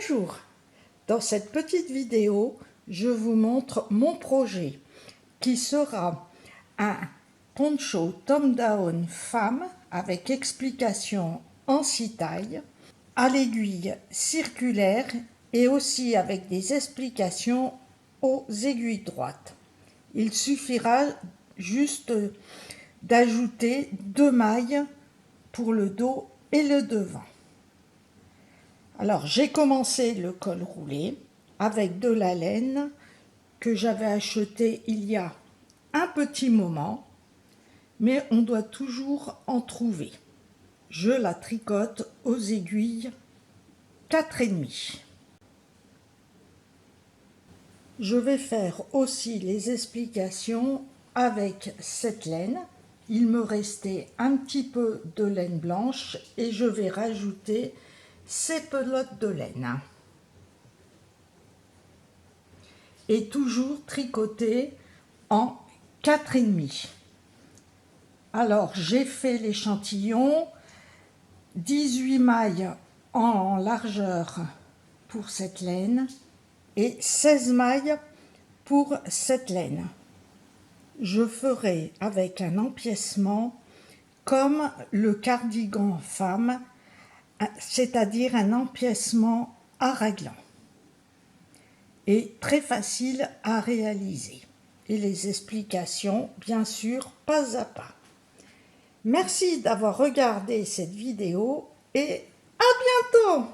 Bonjour, dans cette petite vidéo, je vous montre mon projet qui sera un poncho tom-down femme avec explication en 6 tailles, à l'aiguille circulaire et aussi avec des explications aux aiguilles droites. Il suffira juste d'ajouter 2 mailles pour le dos et le devant. Alors j'ai commencé le col roulé avec de la laine que j'avais achetée il y a un petit moment, mais on doit toujours en trouver. Je la tricote aux aiguilles 4,5. Je vais faire aussi les explications avec cette laine. Il me restait un petit peu de laine blanche et je vais rajouter ces pelotes de laine. Et toujours tricoter en 4,5. Alors j'ai fait l'échantillon, 18 mailles en largeur pour cette laine et 16 mailles pour cette laine. Je ferai avec un empiècement comme le cardigan femme, c'est-à-dire un empiècement à raglan. Et très facile à réaliser. Et les explications, bien sûr, pas à pas. Merci d'avoir regardé cette vidéo et à bientôt!